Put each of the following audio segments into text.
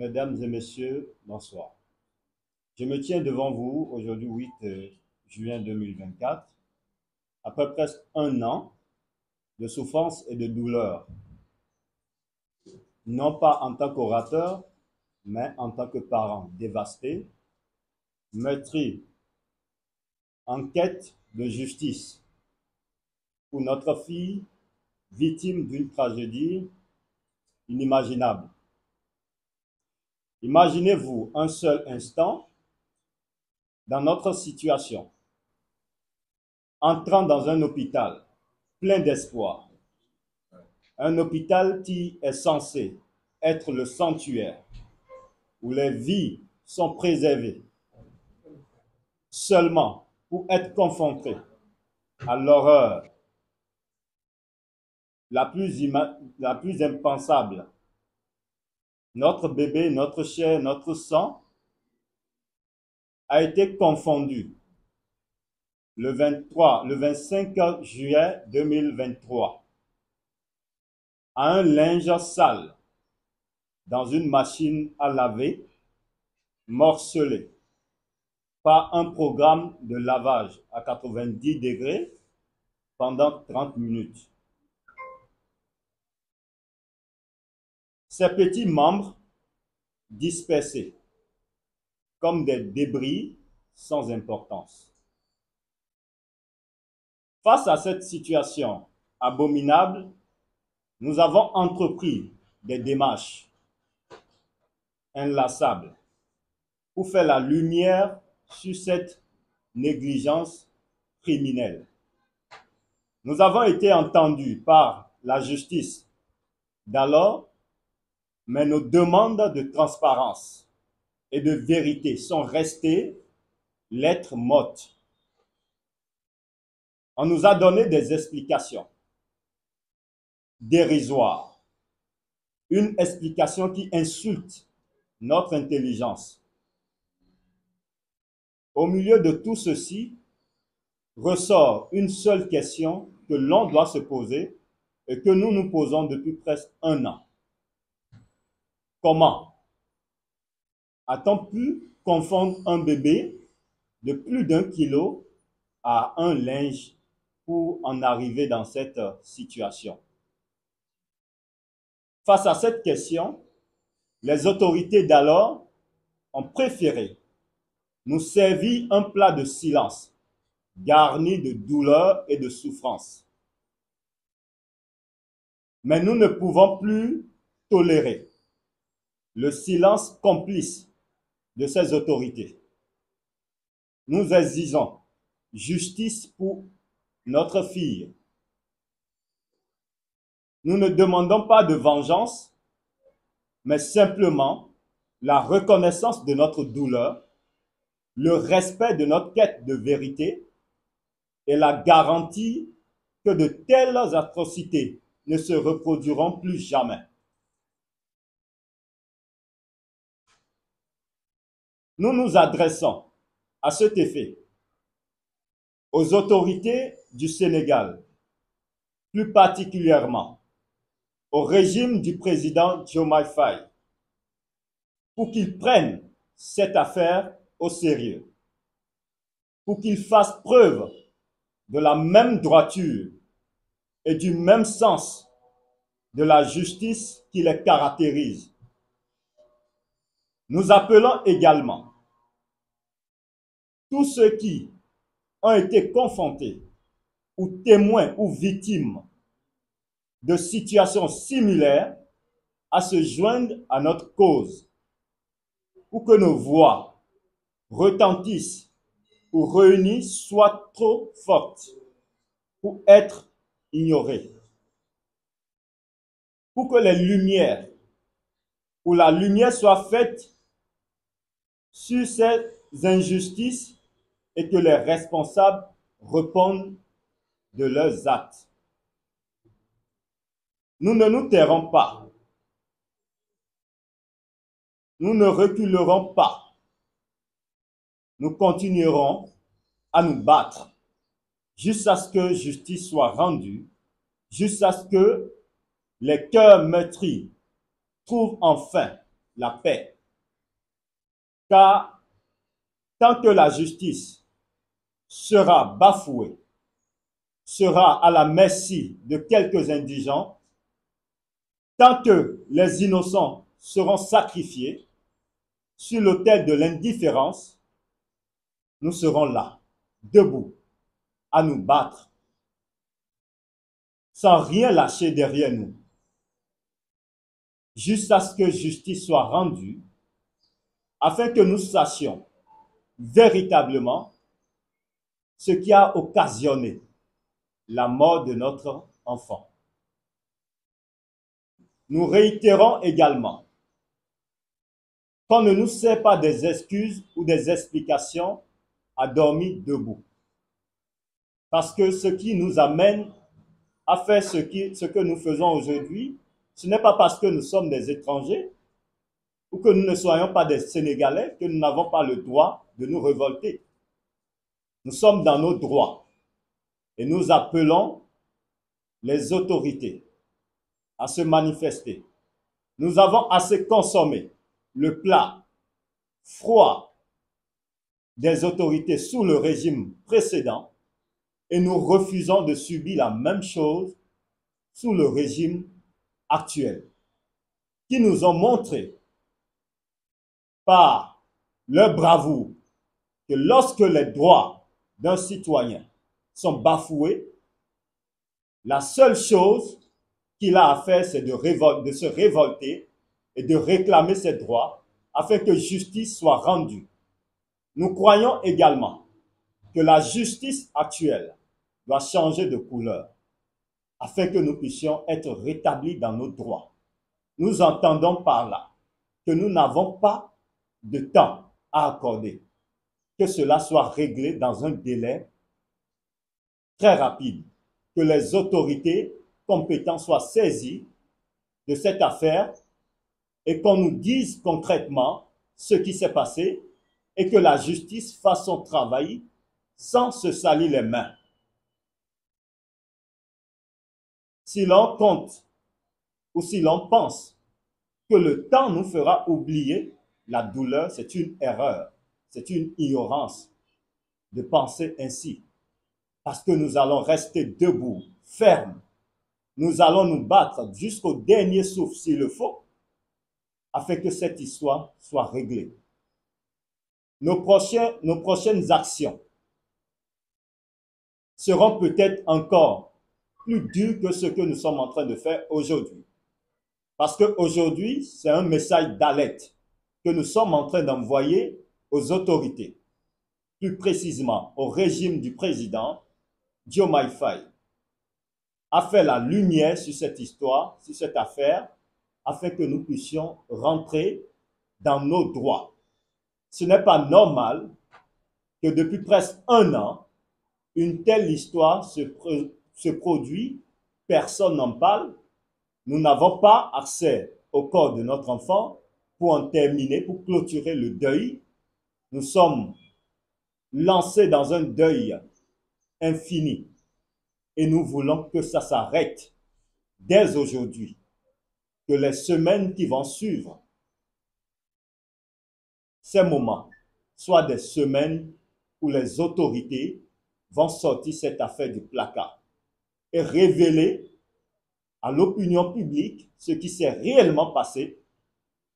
Mesdames et messieurs, bonsoir. Je me tiens devant vous aujourd'hui 8 juin 2024, après presque un an de souffrance et de douleur, non pas en tant qu'orateur, mais en tant que parent dévasté, meurtri, en quête de justice pour notre fille victime d'une tragédie inimaginable. Imaginez-vous un seul instant dans notre situation, entrant dans un hôpital plein d'espoir, un hôpital qui est censé être le sanctuaire où les vies sont préservées, seulement pour être confrontés à l'horreur la plus impensable. Notre bébé, notre chair, notre sang a été confondu le 25 juillet 2023 à un linge sale dans une machine à laver morcelé par un programme de lavage à 90 degrés pendant 30 minutes. Ces petits membres dispersés comme des débris sans importance. Face à cette situation abominable, nous avons entrepris des démarches inlassables pour faire la lumière sur cette négligence criminelle. Nous avons été entendus par la justice d'alors, mais nos demandes de transparence et de vérité sont restées lettres mortes. On nous a donné des explications dérisoires, une explication qui insulte notre intelligence. Au milieu de tout ceci, ressort une seule question que l'on doit se poser et que nous nous posons depuis presque un an. Comment a-t-on pu confondre un bébé de plus d'1 kilo à un linge pour en arriver dans cette situation? Face à cette question, les autorités d'alors ont préféré nous servir un plat de silence, garni de douleur et de souffrance. Mais nous ne pouvons plus tolérer le silence complice de ces autorités. Nous exigeons justice pour notre fille. Nous ne demandons pas de vengeance, mais simplement la reconnaissance de notre douleur, le respect de notre quête de vérité et la garantie que de telles atrocités ne se reproduiront plus jamais. Nous nous adressons à cet effet aux autorités du Sénégal, plus particulièrement au régime du président Diomaye Faye, pour qu'ils prennent cette affaire au sérieux, pour qu'ils fassent preuve de la même droiture et du même sens de la justice qui les caractérise. Nous appelons également tous ceux qui ont été confrontés ou témoins ou victimes de situations similaires à se joindre à notre cause pour que nos voix retentissent ou réunies soient trop fortes pour être ignorées. Pour que les lumières ou la lumière soit faite sur ces injustices et que les responsables répondent de leurs actes. Nous ne nous tairons pas. Nous ne reculerons pas. Nous continuerons à nous battre jusqu'à ce que justice soit rendue, jusqu'à ce que les cœurs meurtris trouvent enfin la paix. Car tant que la justice sera bafouée, sera à la merci de quelques indigents, tant que les innocents seront sacrifiés sur l'autel de l'indifférence, nous serons là, debout, à nous battre, sans rien lâcher derrière nous, jusqu'à ce que justice soit rendue, afin que nous sachions véritablement ce qui a occasionné la mort de notre enfant. Nous réitérons également qu'on ne nous sert pas des excuses ou des explications à dormir debout. Parce que ce qui nous amène à faire ce que nous faisons aujourd'hui, ce n'est pas parce que nous sommes des étrangers ou que nous ne soyons pas des Sénégalais que nous n'avons pas le droit de nous révolter. Nous sommes dans nos droits et nous appelons les autorités à se manifester. Nous avons assez consommé le plat froid des autorités sous le régime précédent et nous refusons de subir la même chose sous le régime actuel, qui nous ont montré par leur bravoure que lorsque les droits d'un citoyen sont bafoués, la seule chose qu'il a à faire, c'est de se révolter et de réclamer ses droits afin que justice soit rendue. Nous croyons également que la justice actuelle doit changer de couleur afin que nous puissions être rétablis dans nos droits. Nous entendons par là que nous n'avons pas de temps à accorder, que cela soit réglé dans un délai très rapide, que les autorités compétentes soient saisies de cette affaire et qu'on nous dise concrètement ce qui s'est passé et que la justice fasse son travail sans se salir les mains. Si l'on compte ou si l'on pense que le temps nous fera oublier la douleur, c'est une erreur, c'est une ignorance de penser ainsi. Parce que nous allons rester debout, fermes. Nous allons nous battre jusqu'au dernier souffle s'il le faut, afin que cette histoire soit réglée. Nos prochaines actions seront peut-être encore plus dures que ce que nous sommes en train de faire aujourd'hui. Parce qu'aujourd'hui, c'est un message d'alerte que nous sommes en train d'envoyer aux autorités, plus précisément au régime du président Diomaye Faye, a fait la lumière sur cette histoire, sur cette affaire, afin que nous puissions rentrer dans nos droits. Ce n'est pas normal que depuis presque un an, une telle histoire se produit, personne n'en parle, nous n'avons pas accès au corps de notre enfant pour en terminer, pour clôturer le deuil. Nous sommes lancés dans un deuil infini et nous voulons que ça s'arrête dès aujourd'hui, que les semaines qui vont suivre ces moments soient des semaines où les autorités vont sortir cette affaire du placard et révéler à l'opinion publique ce qui s'est réellement passé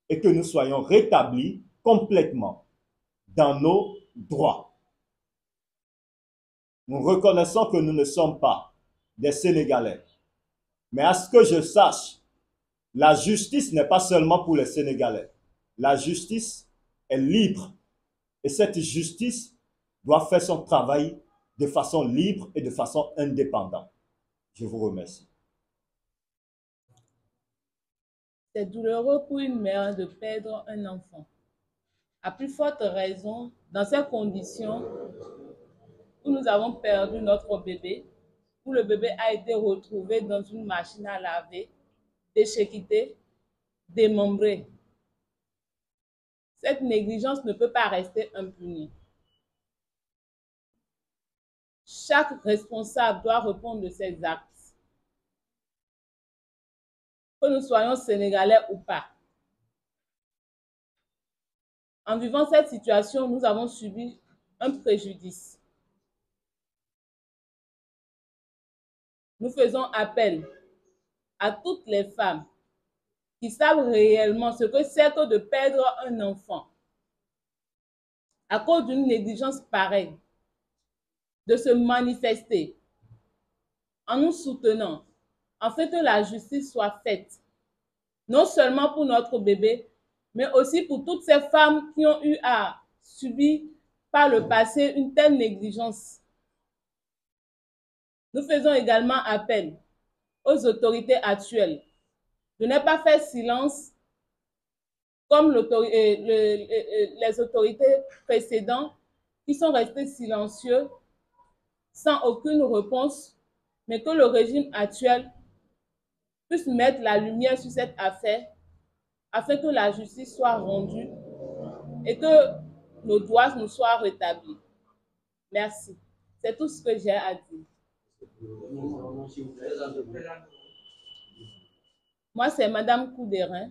et que nous soyons rétablis complètement dans nos droits. Nous reconnaissons que nous ne sommes pas des Sénégalais. Mais à ce que je sache, la justice n'est pas seulement pour les Sénégalais. La justice est libre. Et cette justice doit faire son travail de façon libre et de façon indépendante. Je vous remercie. C'est douloureux pour une mère de perdre un enfant. À plus forte raison, dans ces conditions où nous avons perdu notre bébé, où le bébé a été retrouvé dans une machine à laver, déchiqueté, démembré. Cette négligence ne peut pas rester impunie. Chaque responsable doit répondre de ses actes. Que nous soyons sénégalais ou pas. En vivant cette situation, nous avons subi un préjudice. Nous faisons appel à toutes les femmes qui savent réellement ce que c'est que de perdre un enfant à cause d'une négligence pareille, de se manifester en nous soutenant, afin que la justice soit faite, non seulement pour notre bébé, mais aussi pour toutes ces femmes qui ont eu à subir par le passé une telle négligence. Nous faisons également appel aux autorités actuelles de ne pas faire silence comme les autorités précédentes qui sont restées silencieuses sans aucune réponse, mais que le régime actuel puisse mettre la lumière sur cette affaire afin que la justice soit rendue et que nos droits nous soient rétablis. Merci. C'est tout ce que j'ai à dire. Moi, c'est Madame Couderin.